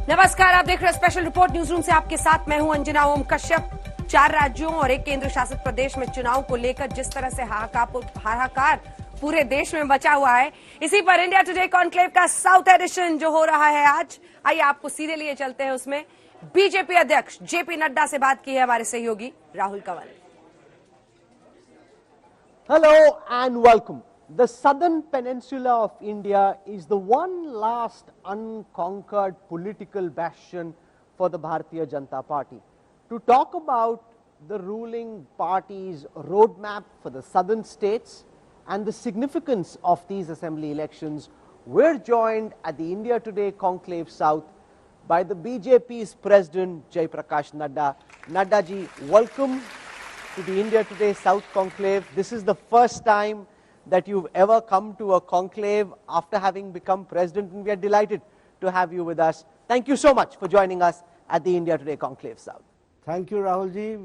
नमस्कार, आप देख रहे हैं स्पेशल रिपोर्ट न्यूज रूम से। आपके साथ मैं हूं अंजना ओम कश्यप। 4 राज्यों और एक केंद्र शासित प्रदेश में चुनाव को लेकर जिस तरह से हाहाकार पूरे देश में मचा हुआ है, इसी पर इंडिया टुडे कॉन्क्लेव का साउथ एडिशन जो हो रहा है आज, आइए आपको सीधे लिए चलते हैं उसमें। बीजेपी अध्यक्ष जेपी नड्डा से बात की है हमारे सहयोगी Rahul Kanwal. Hello and welcome. The southern peninsula of India is the one last unconquered political bastion for the Bharatiya Janata Party. To talk about the ruling party's roadmap for the southern states and the significance of these assembly elections, we're joined at the India Today Conclave South by the BJP's President Jai Prakash Nadda. Nadda ji, welcome to the India Today South Conclave. This is the first time that you've ever come to a conclave after having become president, and we are delighted to have you with us. Thank you so much for joining us at the India Today Conclave South. Thank you, Rahul ji.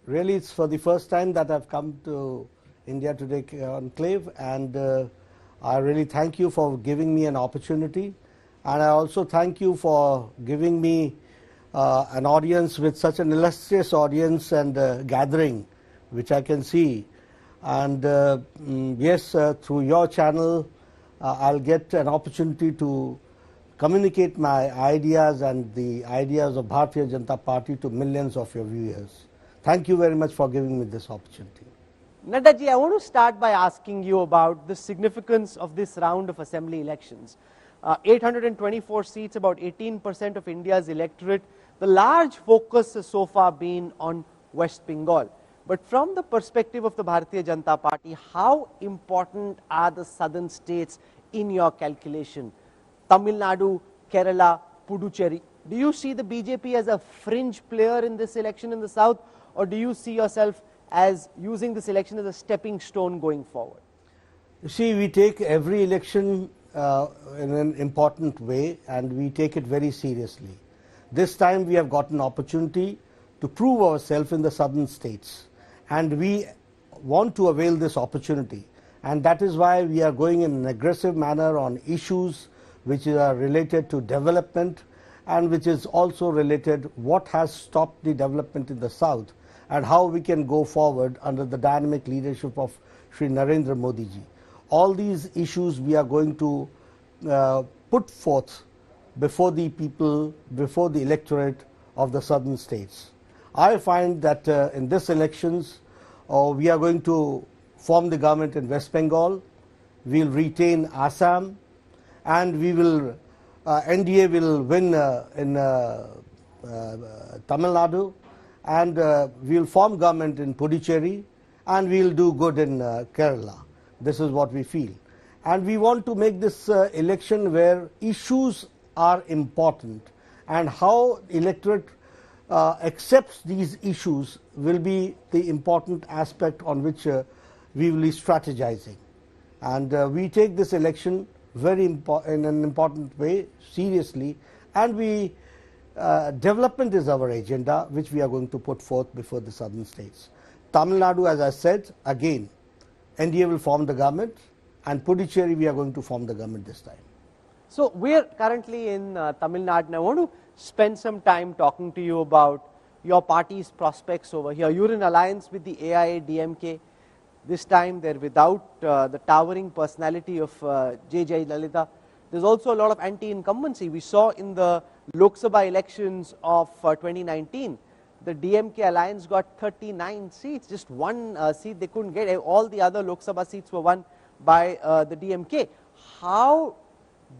Really, it's for the first time that I've come to India Today Conclave, and I really thank you for giving me an opportunity, and I also thank you for giving me an audience with such an illustrious audience and gathering, which I can see. And yes, through your channel, I'll get an opportunity to communicate my ideas and the ideas of Bharatiya Janata Party to millions of your viewers. Thank you very much for giving me this opportunity. Nadda ji, I want to start by asking you about the significance of this round of assembly elections. 824 seats, about 18% of India's electorate. The large focus has so far been on West Bengal. But from the perspective of the Bharatiya Janata Party, how important are the southern states in your calculation? Tamil Nadu, Kerala, Puducherry. Do you see the BJP as a fringe player in this election in the south, or do you see yourself as using this election as a stepping stone going forward? You see, we take every election in an important way, and we take it very seriously. This time we have got an opportunity to prove ourselves in the southern states, and we want to avail this opportunity, and that is why we are going in an aggressive manner on issues which are related to development, and which is also related what has stopped the development in the south and how we can go forward under the dynamic leadership of Shri Narendra Modi ji. All these issues we are going to put forth before the people, before the electorate of the southern states. I find that in this elections, we are going to form the government in West Bengal, we will retain Assam, and we will, NDA will win in Tamil Nadu, and we will form government in Puducherry, and we will do good in Kerala. This is what we feel. And we want to make this election where issues are important, and how electorate accepts these issues will be the important aspect on which we will be strategizing. And we take this election very in an important way, seriously, and we development is our agenda, which we are going to put forth before the southern states. Tamil Nadu, as I said, again, NDA will form the government, and Puducherry we are going to form the government this time. So we're currently in Tamil Nadu, and I want to spend some time talking to you about your party's prospects over here. You're in alliance with the AIADMK. This time they're without the towering personality of J. Lalita. There's also a lot of anti-incumbency. We saw in the Lok Sabha elections of 2019, the DMK alliance got 39 seats, just one seat they couldn't get. All the other Lok Sabha seats were won by the DMK. How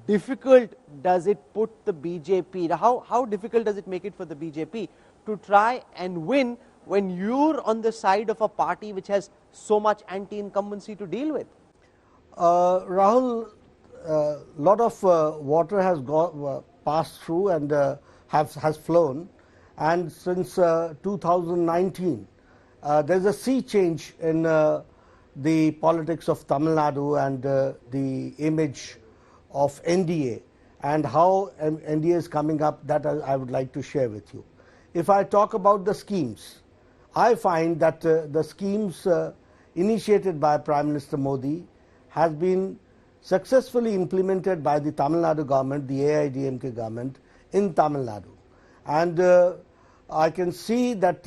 difficult does it put the BJP, how difficult does it make it for the BJP to try and win when you're on the side of a party which has so much anti-incumbency to deal with? Rahul, a lot of water has passed through and has flown, and since 2019 there's a sea change in the politics of Tamil Nadu and the image of NDA, and how NDA is coming up, that I would like to share with you. If I talk about the schemes, I find that the schemes initiated by Prime Minister Modi has been successfully implemented by the Tamil Nadu government, the AIADMK government, in Tamil Nadu. And I can see that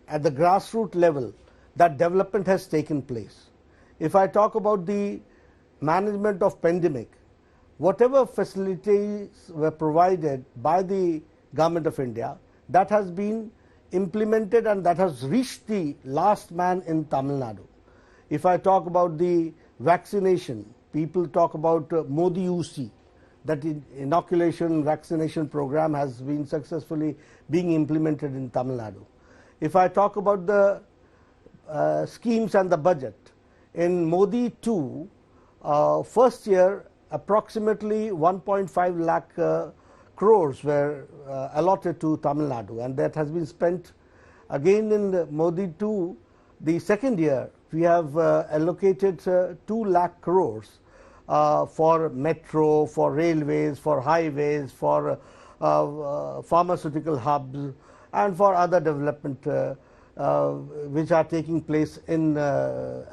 at the grassroots level, that development has taken place. If I talk about the management of pandemic, whatever facilities were provided by the Government of India, that has been implemented and that has reached the last man in Tamil Nadu. If I talk about the vaccination, people talk about Modi UC, that inoculation vaccination program has been successfully being implemented in Tamil Nadu. If I talk about the schemes and the budget, in Modi 2, first year approximately 1.5 lakh crores were allotted to Tamil Nadu, and that has been spent again in Modi 2. The second year we have allocated 2 lakh crores for metro, for railways, for highways, for pharmaceutical hubs, and for other development which are taking place in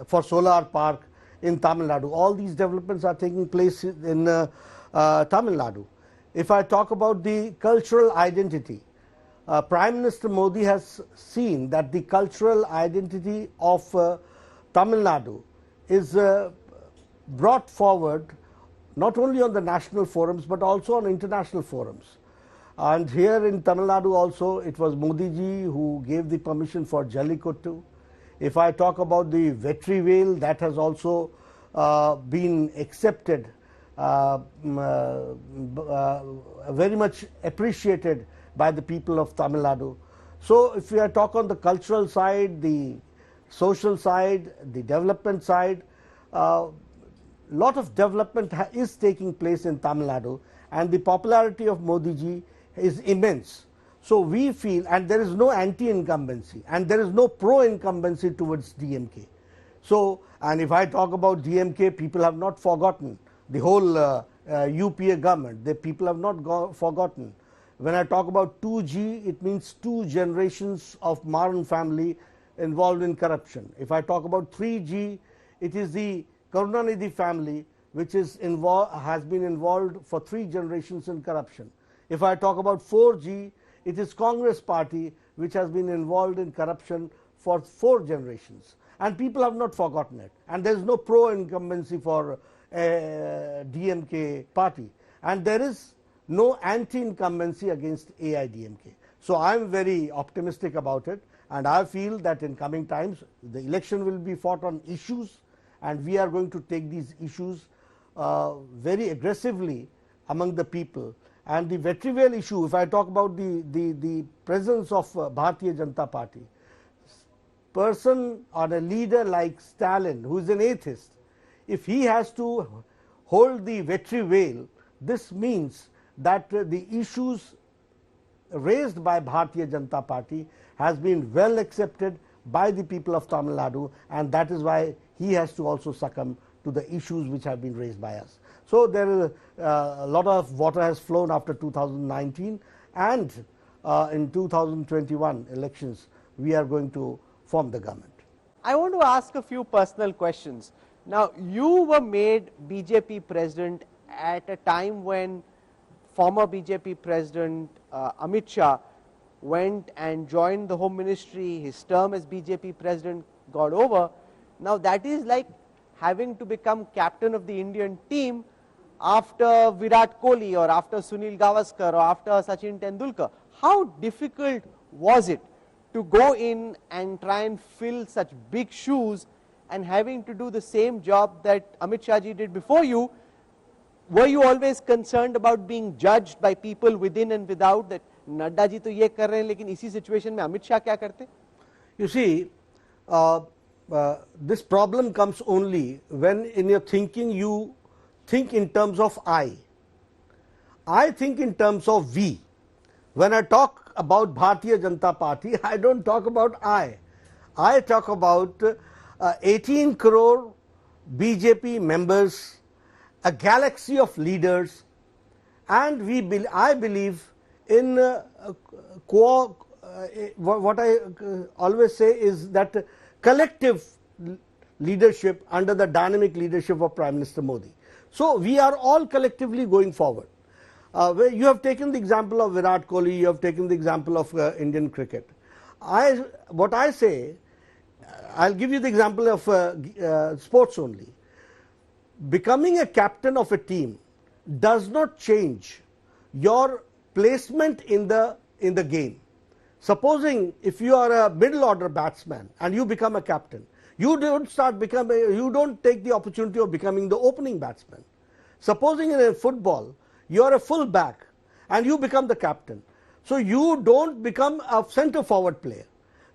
for solar park in Tamil Nadu. All these developments are taking place in Tamil Nadu. If I talk about the cultural identity, Prime Minister Modi has seen that the cultural identity of Tamil Nadu is brought forward not only on the national forums but also on international forums. And here in Tamil Nadu also, it was Modi ji who gave the permission for Jallikottu. If I talk about the Vetri Vale, that has also been accepted, very much appreciated by the people of Tamil Nadu. So if we talk on the cultural side, the social side, the development side, lot of development is taking place in Tamil Nadu, and the popularity of Modi ji is immense. So we feel, and there is no anti-incumbency and there is no pro-incumbency towards DMK. So, and if I talk about DMK, people have not forgotten the whole UPA government. The people have not forgotten. When I talk about 2G, it means 2 generations of Maran family involved in corruption. If I talk about 3G, it is the Karunanidhi family which is has been involved for 3 generations in corruption. If I talk about 4G, it is Congress party which has been involved in corruption for 4 generations. And people have not forgotten it. And there is no pro-incumbency for DMK party. And there is no anti-incumbency against AIDMK. So I am very optimistic about it. And I feel that in coming times, the election will be fought on issues. And we are going to take these issues very aggressively among the people. And the Vetri Vale issue, if I talk about the presence of Bharatiya Janata Party, person or a leader like Stalin, who is an atheist, if he has to hold the Vetri Vale, this means that the issues raised by Bharatiya Janata Party has been well accepted by the people of Tamil Nadu, and that is why he has to also succumb to the issues which have been raised by us. So there is a lot of water has flown after 2019, and in 2021 elections we are going to form the government. I want to ask a few personal questions. Now, you were made BJP president at a time when former BJP president Amit Shah went and joined the Home Ministry. His term as BJP president got over. Now that is like having to become captain of the Indian team after Virat Kohli or after Sunil Gavaskar or after Sachin Tendulkar. How difficult was it to go in and try and fill such big shoes and having to do the same job that Amit Shah ji did before you? Were you always concerned about being judged by people within and without, that Nadda ji to ye kar rahe hain, lekin isi situation mein Amit Shah kya karte? You see, this problem comes only when in your thinking you think in terms of I. I think in terms of we. When I talk about Bharatiya Janata Party, I don't talk about I. I talk about 18 crore BJP members, a galaxy of leaders, and I believe in what I always say is that collective leadership under the dynamic leadership of Prime Minister Modi. So we are all collectively going forward. where you have taken the example of Virat Kohli, you have taken the example of Indian cricket. What I say, I'll give you the example of sports only. Becoming a captain of a team does not change your placement in the game. Supposing if you are a middle order batsman and you become a captain, you don't take the opportunity of becoming the opening batsman. Supposing in a football, you are a full back and you become the captain. So you don't become a centre forward player.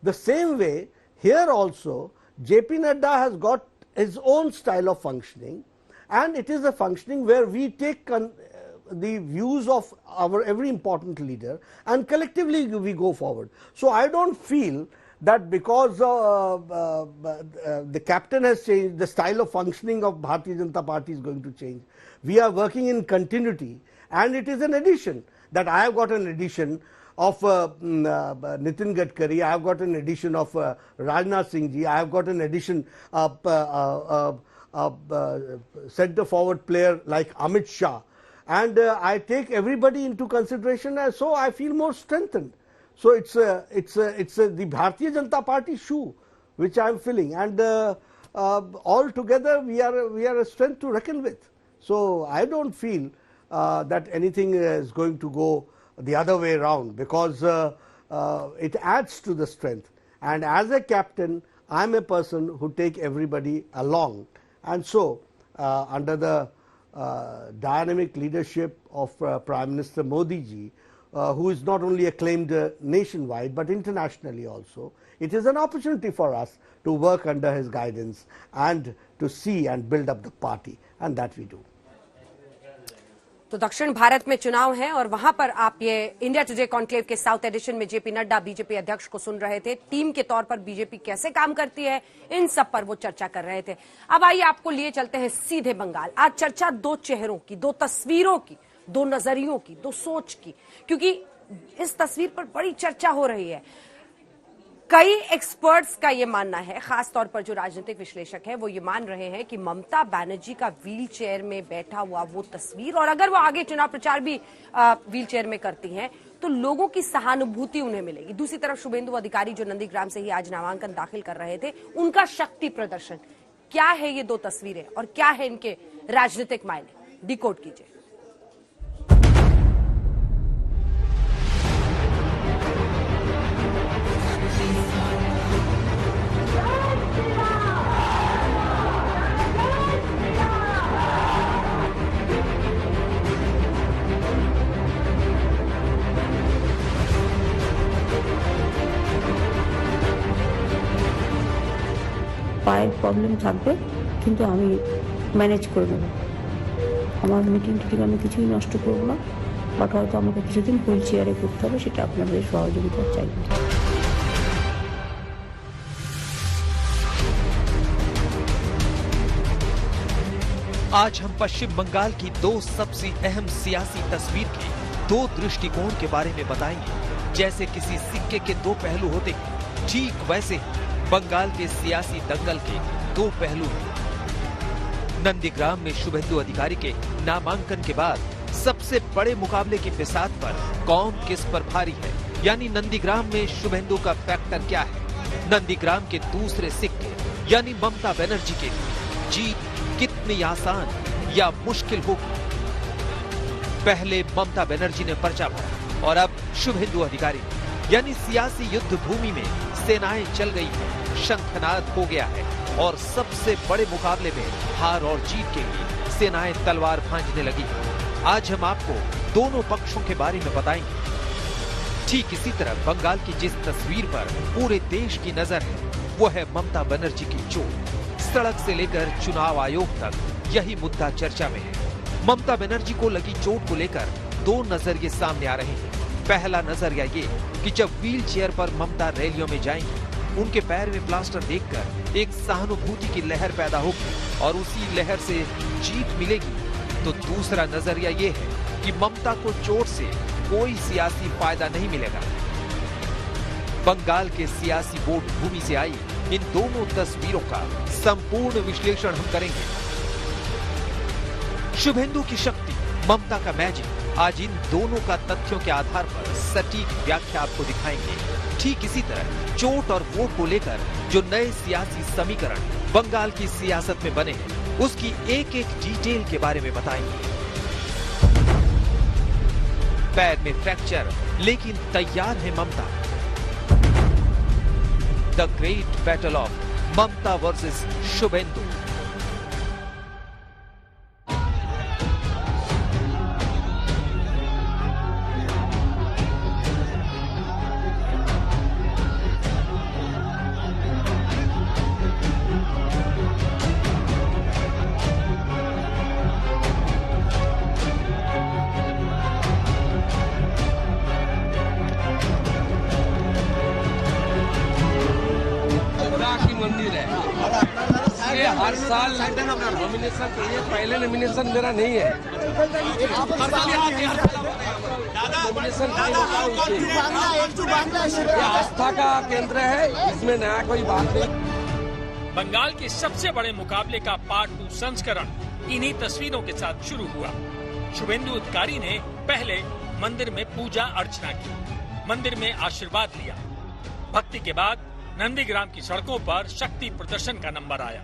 The same way, here also, JP Nadda has got his own style of functioning, and it is a functioning where we take the views of our every important leader and collectively we go forward. So I don't feel that because the captain has changed, the style of functioning of Bharatiya Janata Party is going to change. We are working in continuity, and it is an addition that I have got an addition of Nitin Gadkari, I have got an addition of Rajnath Singh ji, I have got an addition of centre forward player like Amit Shah, and I take everybody into consideration, and so I feel more strengthened. So it's the Bharatiya Janata Party shoe which I am filling, and all together we are a strength to reckon with. So I don't feel that anything is going to go the other way around, because it adds to the strength. And as a captain, I am a person who take everybody along, and so under the dynamic leadership of Prime Minister Modi ji, who is not only acclaimed nationwide but internationally also, it is an opportunity for us to work under his guidance and to see and build up the party, and that we do. तो दक्षिण भारत में चुनाव है और वहां पर आप ये इंडिया टुडे कॉन्क्लेव के साउथ एडिशन में जेपी नड्डा बीजेपी अध्यक्ष को सुन रहे थे। टीम के तौर पर बीजेपी कैसे काम करती है, इन सब पर वो चर्चा कर रहे थे। अब आइए आपको लिए चलते हैं सीधे बंगाल। आज चर्चा दो चेहरों की, दो तस्वीरों की, दो नजरियों की, दो सोच की, क्योंकि इस तस्वीर पर बड़ी चर्चा हो रही है। कई एक्सपर्ट्स का ये मानना है, खासतौर पर जो राजनीतिक विश्लेषक है वो ये मान रहे हैं कि ममता बनर्जी का व्हील चेयर में बैठा हुआ वो तस्वीर, और अगर वो आगे चुनाव प्रचार भी व्हील चेयर में करती हैं तो लोगों की सहानुभूति उन्हें मिलेगी। दूसरी तरफ शुभेंदु अधिकारी जो नंदीग्राम से ही आज नामांकन दाखिल कर रहे थे, उनका शक्ति प्रदर्शन। क्या है ये दो तस्वीरें और क्या है इनके राजनीतिक मायने, डिकोड कीजिए। পায়ের প্রবলেম থাকবে, কিন্তু আমি ম্যানেজ করে নেব। আমার মিটিং টিটিং আমি কিছুই নষ্ট করব না, বাট হয়তো আমাকে কিছুদিন হুইল চেয়ারে করতে হবে, সেটা আপনাদের সহযোগিতা চাই। आज हम पश्चिम बंगाल की दो सबसे अहम सियासी तस्वीर के दो दृष्टिकोण के बारे में बताएंगे। जैसे किसी सिक्के के दो पहलू होते हैं, ठीक वैसे ही बंगाल के सियासी दंगल के दो पहलू हैं। नंदीग्राम में शुभेंदु अधिकारी के नामांकन के बाद सबसे बड़े मुकाबले की बिसात पर कौन किस पर भारी है, यानी नंदीग्राम में शुभेंदु का फैक्टर क्या है। नंदीग्राम के दूसरे सिक्के यानी ममता बनर्जी के लिए जीत कितनी आसान या मुश्किल होगी। पहले ममता बनर्जी ने पर्चा भरा और अब शुभेंदु अधिकारी, यानी सियासी युद्ध भूमि में सेनाएं चल गई हैं, शंखनाद हो गया है और सबसे बड़े मुकाबले में हार और जीत के लिए सेनाएं तलवार भांजने लगी हैं। आज हम आपको दोनों पक्षों के बारे में बताएंगे। ठीक इसी तरह बंगाल की जिस तस्वीर पर पूरे देश की नजर है वो है ममता बनर्जी की चोट। सड़क से लेकर चुनाव आयोग तक यही मुद्दा चर्चा में है। ममता बनर्जी को लगी चोट को लेकर दो नजरिए सामने आ रहे हैं। पहला नजरिया ये कि जब व्हील चेयर पर ममता रैलियों में जाएंगी, उनके पैर में प्लास्टर देखकर एक सहानुभूति की लहर पैदा होगी और उसी लहर से जीत मिलेगी। तो दूसरा नजरिया ये है कि ममता को चोट से कोई सियासी फायदा नहीं मिलेगा। बंगाल के सियासी वोट भूमि से आई इन दोनों तस्वीरों का संपूर्ण विश्लेषण हम करेंगे। शुभेंदु की शक्ति, ममता का मैजिक, आज इन दोनों का तथ्यों के आधार पर सटीक व्याख्या आपको दिखाएंगे। ठीक इसी तरह चोट और वोट को लेकर जो नए सियासी समीकरण बंगाल की सियासत में बने हैं, उसकी एक एक डिटेल के बारे में बताएंगे। पैर में फ्रैक्चर लेकिन तैयार है Mamata. The great battle of Mamata versus Suvendu. मंदिर है, ये हर साल नॉमिनेशन चाहिए। पहले नॉमिनेशन मेरा नहीं है, नॉमिनेशन आस्था का केंद्र है, इसमें नया कोई बात नहीं। बंगाल के सबसे बड़े मुकाबले का पार्ट 2 संस्करण इन्हीं तस्वीरों के साथ शुरू हुआ। शुभेंदु अधिकारी ने पहले मंदिर में पूजा अर्चना की, मंदिर में आशीर्वाद लिया। भक्ति के बाद नंदीग्राम की सड़कों पर शक्ति प्रदर्शन का नंबर आया।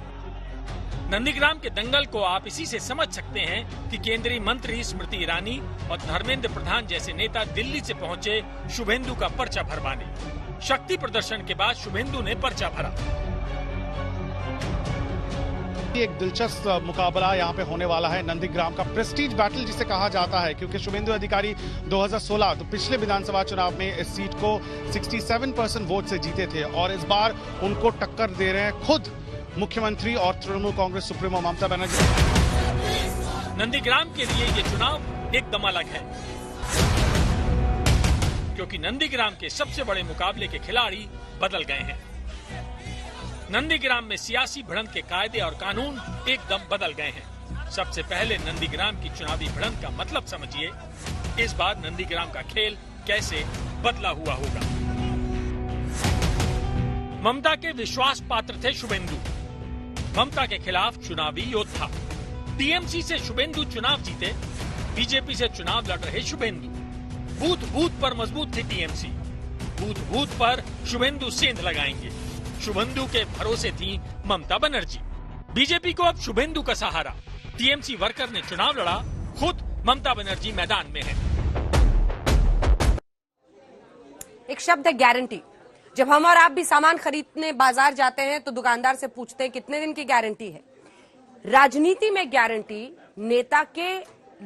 नंदीग्राम के दंगल को आप इसी से समझ सकते हैं कि केंद्रीय मंत्री स्मृति ईरानी और धर्मेंद्र प्रधान जैसे नेता दिल्ली से पहुंचे शुभेंदु का पर्चा भरवाने। शक्ति प्रदर्शन के बाद शुभेंदु ने पर्चा भरा। एक दिलचस्प मुकाबला यहाँ पे होने वाला है, नंदीग्राम का प्रेस्टीज बैटल जिसे कहा जाता है, क्योंकि शुभेंदु अधिकारी 2016 तो पिछले विधानसभा चुनाव में इस सीट को 67% वोट से जीते थे और इस बार उनको टक्कर दे रहे हैं खुद मुख्यमंत्री और तृणमूल कांग्रेस सुप्रीमो ममता बनर्जी। नंदीग्राम के लिए ये चुनाव एकदम अलग है, क्योंकि नंदीग्राम के सबसे बड़े मुकाबले के खिलाड़ी बदल गए हैं। नंदीग्राम में सियासी भिड़ंत के कायदे और कानून एकदम बदल गए हैं। सबसे पहले नंदीग्राम की चुनावी भिड़ंत का मतलब समझिए। इस बार नंदीग्राम का खेल कैसे बदला हुआ होगा। ममता के विश्वास पात्र थे शुभेंदु, ममता के खिलाफ चुनावी योद्धा। टीएमसी से शुभेंदु चुनाव जीते, बीजेपी से चुनाव लड़ रहे शुभेंदु। बूथ बूथ पर मजबूत थी टीएमसी, बूथ बूथ पर शुभेंदु सेंध लगाएंगे। शुभेंदु के भरोसे थी ममता बनर्जी। बीजेपी को अब शुभेंदु का सहारा। टीएमसी वर्कर ने चुनाव लड़ा, खुद ममता बनर्जी मैदान में है। एक शब्द है गारंटी। जब हम और आप भी सामान खरीदने बाजार जाते हैं तो दुकानदार से पूछते हैं कितने दिन की गारंटी है। राजनीति में गारंटी नेता के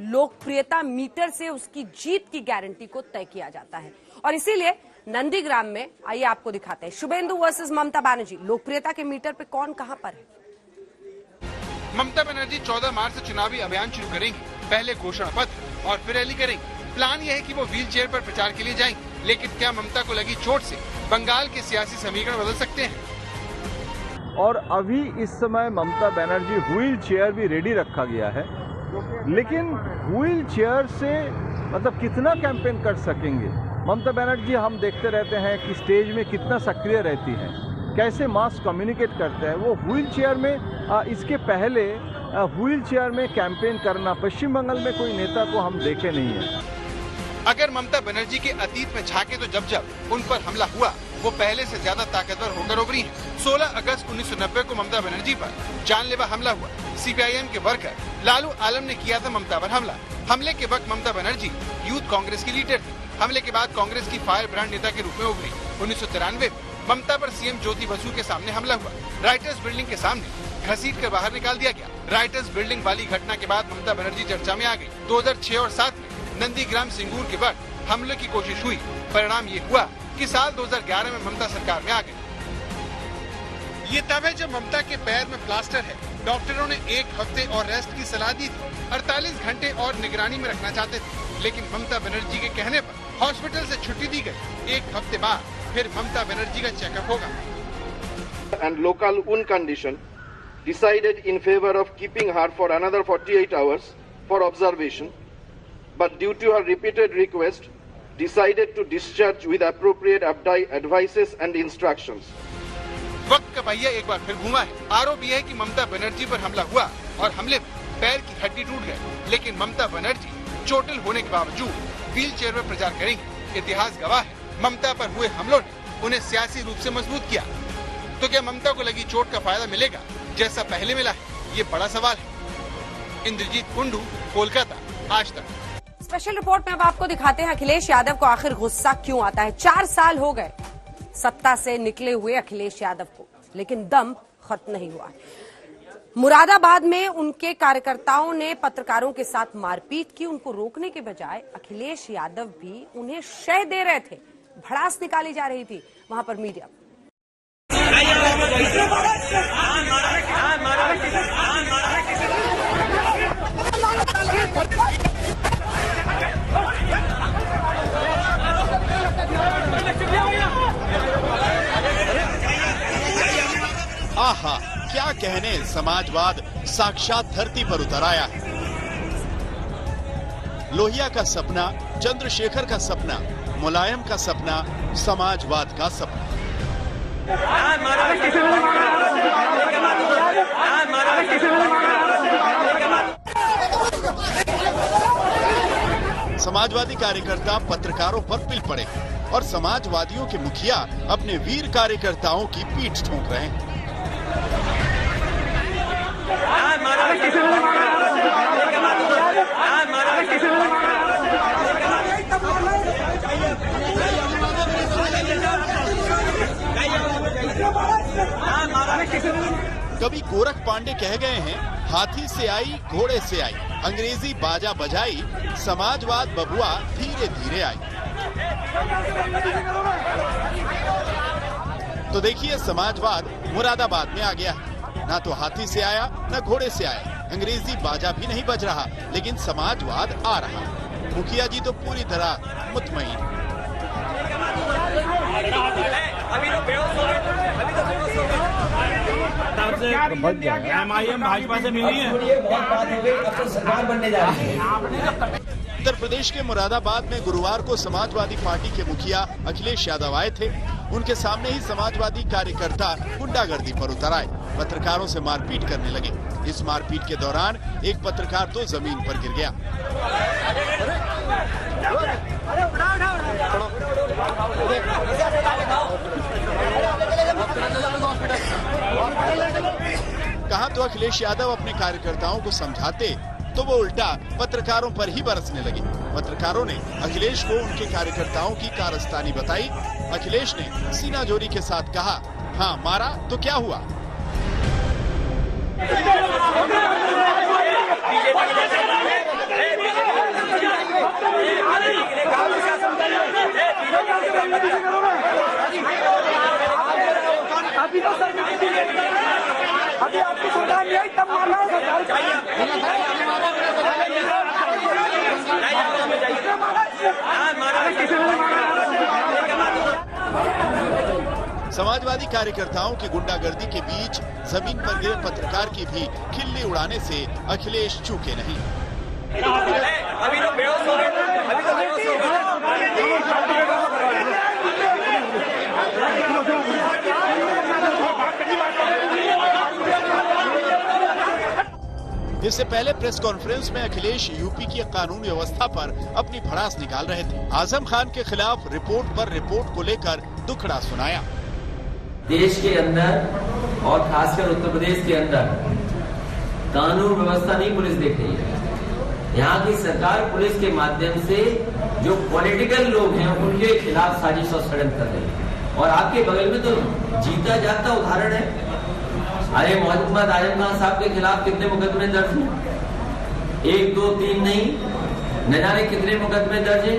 लोकप्रियता मीटर से उसकी जीत की गारंटी को तय किया जाता है। और इसीलिए नंदीग्राम में आइए आपको दिखाते हैं शुभेंदु वर्सेस ममता बनर्जी। लोकप्रियता के मीटर पे कौन कहां पर है। ममता बनर्जी 14 मार्च से चुनावी अभियान शुरू करेंगी। पहले घोषणा पत्र और फिर रैली करेंगी। प्लान यह है कि वो व्हील चेयर पर प्रचार के लिए जाएंगी। लेकिन क्या ममता को लगी चोट से बंगाल के सियासी समीकरण बदल सकते हैं? और अभी इस समय ममता बनर्जी व्हील चेयर भी रेडी रखा गया है, लेकिन व्हील चेयर से मतलब कितना कैंपेन कर सकेंगे ममता बनर्जी? हम देखते रहते हैं कि स्टेज में कितना सक्रिय रहती हैं, कैसे मास कम्युनिकेट करते हैं। वो व्हील चेयर में इसके पहले व्हील चेयर में कैंपेन करना पश्चिम बंगाल में कोई नेता को हम देखे नहीं है। अगर ममता बनर्जी के अतीत में झांके तो जब जब उन पर हमला हुआ वो पहले से ज्यादा ताकतवर होकर उभरी है। 16 अगस्त 1990 को ममता बनर्जी पर जानलेवा हमला हुआ। सीपीआईएम के वर्कर लालू आलम ने किया था ममता पर हमला। हमले के वक्त ममता बनर्जी यूथ कांग्रेस की लीडर थी। हमले के बाद कांग्रेस की फायर ब्रांड नेता के रूप में उभरी। 1993 में ममता पर सीएम ज्योति बसु के सामने हमला हुआ। राइटर्स बिल्डिंग के सामने घसीट कर बाहर निकाल दिया गया। राइटर्स बिल्डिंग वाली घटना के बाद ममता बनर्जी चर्चा में आ गई। 2006 और 2007 में नंदीग्राम सिंगूर के वक्त हमले की कोशिश हुई। परिणाम ये हुआ कि साल 2011 में ममता सरकार में आ गई। ये तब है जब ममता के पैर में प्लास्टर है। डॉक्टरों ने 1 हफ्ते और रेस्ट की सलाह दी थी। 48 घंटे और निगरानी में रखना चाहते थे, लेकिन ममता बनर्जी के कहने पर हॉस्पिटल से छुट्टी दी गई। 1 हफ्ते बाद फिर ममता बनर्जी का चेकअप होगा। And local wound condition decided in favor of keeping her for another 48 hours for observation, but due to her repeated request, decided to discharge with appropriate advices and instructions. वक्त का पहिया एक बार फिर घूमा है। आरोप यह है कि ममता बनर्जी पर हमला हुआ और हमले में पैर की हड्डी टूट गई, लेकिन ममता बनर्जी चोटिल होने के बावजूद व्हील चेयर में प्रचार करेंगे। इतिहास गवाह है, ममता पर हुए हमलों ने उन्हें सियासी रूप से मजबूत किया। तो क्या ममता को लगी चोट का फायदा मिलेगा जैसा पहले मिला है? ये बड़ा सवाल है। इंद्रजीत कुंडू, कोलकाता, आज तक। स्पेशल रिपोर्ट में अब आपको दिखाते हैं अखिलेश यादव को आखिर गुस्सा क्यों आता है। 4 साल हो गए सत्ता से निकले हुए अखिलेश यादव को, लेकिन दम खत्म नहीं हुआ। मुरादाबाद में उनके कार्यकर्ताओं ने पत्रकारों के साथ मारपीट की। उनको रोकने के बजाय अखिलेश यादव भी उन्हें शह दे रहे थे। भड़ास निकाली जा रही थी वहां पर मीडिया। आहा, क्या कहने, समाजवाद साक्षात धरती पर उतर आया है। लोहिया का सपना, चंद्रशेखर का सपना, मुलायम का सपना, समाजवाद का सपना। समाजवादी कार्यकर्ता पत्रकारों पर पिल पड़े और समाजवादियों के मुखिया अपने वीर कार्यकर्ताओं की पीठ ठोक रहे हैं। कभी गोरख पांडे कह गए हैं, हाथी से आई घोड़े से आई, अंग्रेजी बाजा बजाई, समाजवाद बबुआ धीरे धीरे आई। तो देखिए, समाजवाद मुरादाबाद में आ गया है। ना तो हाथी से आया, न घोड़े से आया, अंग्रेजी बाजा भी नहीं बज रहा, लेकिन समाजवाद आ रहा। मुखिया जी तो पूरी तरह मुतमईन। भाजपा से मिली है, सरकार बनने जा रही है। उत्तर प्रदेश के मुरादाबाद में गुरुवार को समाजवादी पार्टी के मुखिया अखिलेश यादव आए थे। उनके सामने ही समाजवादी कार्यकर्ता गुंडागर्दी पर उतर आए, पत्रकारों से मारपीट करने लगे। इस मारपीट के दौरान एक पत्रकार तो जमीन पर गिर गया। कहा तो अखिलेश यादव अपने कार्यकर्ताओं को समझाते तो वो उल्टा पत्रकारों पर ही बरसने लगे। पत्रकारों ने अखिलेश को उनके कार्यकर्ताओं की कारस्तानी बताई। अखिलेश ने सीनाजोरी के साथ कहा, हाँ मारा तो क्या हुआ। अभी तो अभी आपको सरकार नहीं आई तब मारना समाजवादी कार्यकर्ताओं की गुंडागर्दी के बीच जमीन पर गिरे पत्रकार की भी खिल्ली उड़ाने से अखिलेश चूके नहीं। इससे पहले प्रेस कॉन्फ्रेंस में अखिलेश यूपी की कानून व्यवस्था पर अपनी भड़ास निकाल रहे थे। आजम खान के खिलाफ रिपोर्ट पर रिपोर्ट को लेकर दुखड़ा सुनाया। देश के अंदर और खासकर उत्तर प्रदेश के अंदर कानून व्यवस्था नहीं पुलिस देख रही है। यहाँ की सरकार पुलिस के माध्यम से जो पॉलिटिकल लोग हैं उनके खिलाफ साजिश और षड्यंत्र कर रही है। और आपके बगल में तो जीता जाता उदाहरण है। अरे मोहम्मद आजम खान साहब के खिलाफ कितने मुकदमे दर्ज हैं? 1, 2, 3 नहीं, न जाने कितने मुकदमे दर्ज हैं।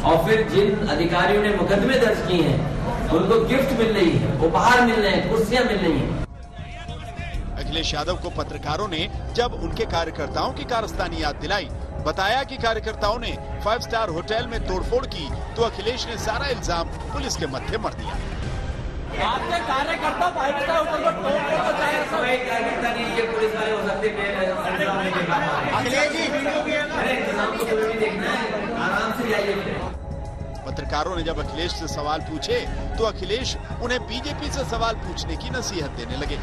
और फिर जिन अधिकारियों ने मुकदमे दर्ज किए हैं उनको गिफ्ट मिल रही है, उपहार मिल रहे हैं, कुर्सियां मिल रही हैं। अखिलेश यादव को पत्रकारों ने जब उनके कार्यकर्ताओं की कारस्तानी याद दिलाई, बताया कि कार्यकर्ताओं ने 5 स्टार होटल में तोड़फोड़ की, तो अखिलेश ने सारा इल्जाम पुलिस के मत्थे मर दिया। आपके कार्यकर्ता 5 स्टार होटल को तोड़फोड़ तो चाहे कार्यकर्ता नहीं, ये पुलिस वाले हो सकते हैं। अखिलेश जी, इंतजाम को भी देखना है, आराम से जाइए। पत्रकारों ने जब अखिलेश से सवाल पूछे तो अखिलेश उन्हें बीजेपी से सवाल पूछने की नसीहत देने लगे।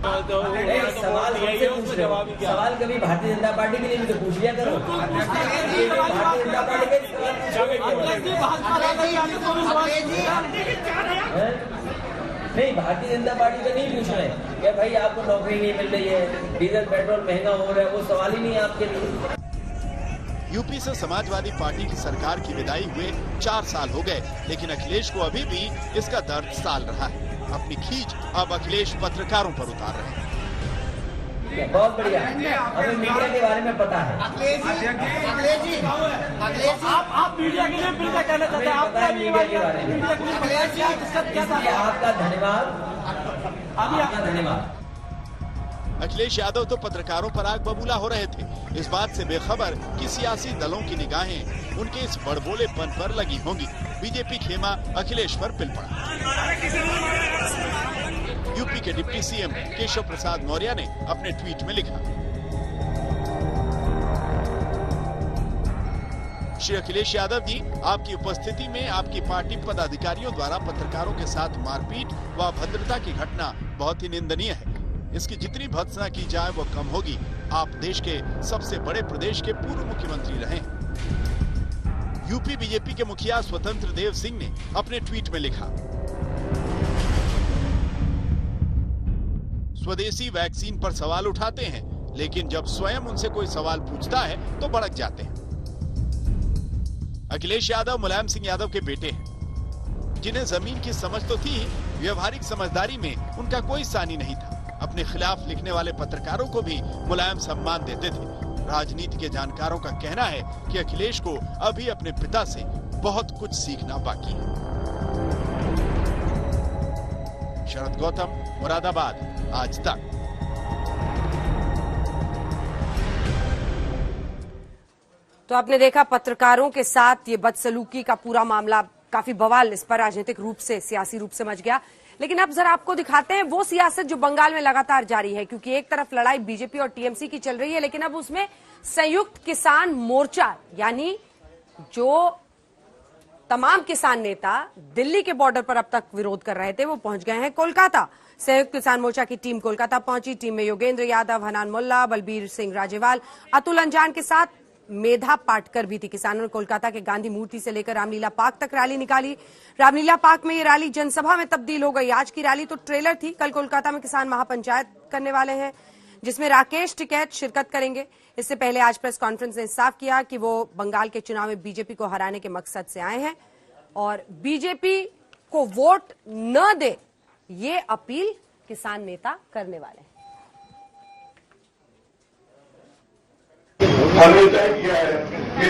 सवाल हमसे पूछ रहे हो, सवाल कभी भारतीय जनता पार्टी के लिए भी तो पूछ लिया करो। भारतीय जनता पार्टी के नहीं, भारतीय जनता पार्टी का नहीं पूछ रहे कि भाई आपको नौकरी नहीं मिल रही है, डीजल पेट्रोल महंगा हो रहा है, वो सवाल ही नहीं है आपके लिए। यूपी से समाजवादी पार्टी की सरकार की विदाई हुए 4 साल हो गए, लेकिन अखिलेश को अभी भी इसका दर्द साल रहा है। अपनी खींच अब अखिलेश पत्रकारों पर उतार रहे हैं। बहुत बढ़िया, हमें मीडिया के बारे में पता है। अखिलेश जी, आप मीडिया के लिए बिल क्या कहना चाहते हैं? आपका मीडिया के बारे में आपका धन्यवाद, आपका धन्यवाद। अखिलेश यादव तो पत्रकारों पर आग बबूला हो रहे थे, इस बात से बेखबर कि सियासी दलों की निगाहें उनके इस बड़बोलेपन पर लगी होंगी। बीजेपी खेमा अखिलेश पर पिल पड़ा। यूपी के डिप्टी सीएम केशव प्रसाद मौर्य ने अपने ट्वीट में लिखा, श्री अखिलेश यादव जी, आपकी उपस्थिति में आपकी पार्टी पदाधिकारियों द्वारा पत्रकारों के साथ मारपीट व अभद्रता की घटना बहुत ही निंदनीय है। इसकी जितनी भर्त्सना की जाए वो कम होगी। आप देश के सबसे बड़े प्रदेश के पूर्व मुख्यमंत्री रहे। यूपी बीजेपी के मुखिया स्वतंत्र देव सिंह ने अपने ट्वीट में लिखा, स्वदेशी वैक्सीन पर सवाल उठाते हैं, लेकिन जब स्वयं उनसे कोई सवाल पूछता है तो भड़क जाते हैं। अखिलेश यादव मुलायम सिंह यादव के बेटे हैं, जिन्हें जमीन की समझ तो थी, व्यवहारिक समझदारी में उनका कोई सानी नहीं था। अपने खिलाफ लिखने वाले पत्रकारों को भी मुलायम सम्मान देते थे। राजनीति के जानकारों का कहना है कि अखिलेश को अभी अपने पिता से बहुत कुछ सीखना बाकी है। शरद गौतम, मुरादाबाद, आज तक। तो आपने देखा पत्रकारों के साथ ये बदसलूकी का पूरा मामला, काफी बवाल इस पर राजनीतिक रूप से, सियासी रूप से मच गया। लेकिन अब जरा आपको दिखाते हैं वो सियासत जो बंगाल में लगातार जारी है, क्योंकि एक तरफ लड़ाई बीजेपी और टीएमसी की चल रही है, लेकिन अब उसमें संयुक्त किसान मोर्चा, यानी जो तमाम किसान नेता दिल्ली के बॉर्डर पर अब तक विरोध कर रहे थे, वो पहुंच गए हैं कोलकाता। संयुक्त किसान मोर्चा की टीम कोलकाता पहुंची। टीम में योगेंद्र यादव, हनान मुल्ला, बलबीर सिंह राजेवाल, अतुल अंजान के साथ मेधा पाटकर भी थी। किसानों ने कोलकाता के गांधी मूर्ति से लेकर रामलीला पार्क तक रैली निकाली। रामलीला पार्क में ये रैली जनसभा में तब्दील हो गई। आज की रैली तो ट्रेलर थी। कल कोलकाता में किसान महापंचायत करने वाले हैं, जिसमें राकेश टिकैत शिरकत करेंगे। इससे पहले आज प्रेस कॉन्फ्रेंस ने साफ किया कि वो बंगाल के चुनाव में बीजेपी को हराने के मकसद से आए हैं और बीजेपी को वोट न दे, ये अपील किसान नेता करने वाले हैं। हमने तय किया है कि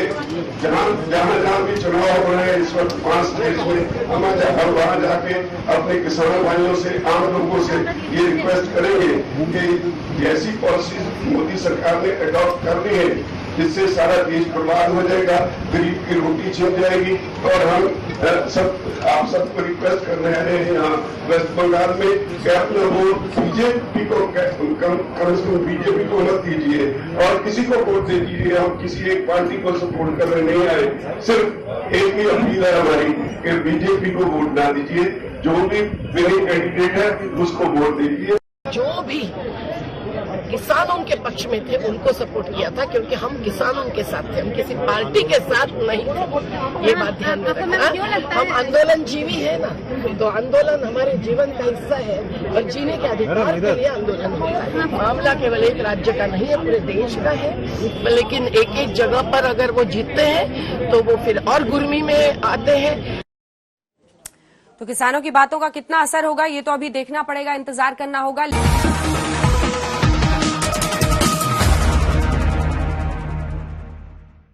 जहां भी चुनाव हो रहे हैं इस वक्त 5 स्टेट में, हम हर वहां जाके अपने किसानों भाइयों से, आम लोगों से ये रिक्वेस्ट करेंगे कि ऐसी पॉलिसी मोदी सरकार ने अडॉप्ट करनी है जिससे सारा देश बर्बाद हो जाएगा, गरीब की रोटी छिन जाएगी। और हम आप सबको रिक्वेस्ट कर रहे हैं यहाँ वेस्ट बंगाल में कि अपना वोट बीजेपी को, कम से कम बीजेपी को मत दीजिए और किसी को वोट दे दीजिए। हम किसी एक पार्टी को सपोर्ट करने नहीं आए, सिर्फ एक ही अपील है हमारी कि बीजेपी को वोट ना दीजिए, जो भी विनिंग कैंडिडेट है उसको वोट दीजिए। जो भी किसानों के पक्ष में थे उनको सपोर्ट किया था, क्योंकि हम किसानों के साथ थे, हम किसी पार्टी के साथ नहीं थे। ये बात ध्यान में रखना। हम आंदोलन जीवी है ना, तो आंदोलन हमारे जीवन का हिस्सा है और जीने के अधिकार के लिए आंदोलन होता है। मामला केवल एक राज्य का नहीं है, पूरे देश का है। लेकिन एक एक जगह पर अगर वो जीतते हैं तो वो फिर और गुर्मी में आते हैं। तो किसानों की बातों का कितना असर होगा ये तो अभी देखना पड़ेगा, इंतजार करना होगा।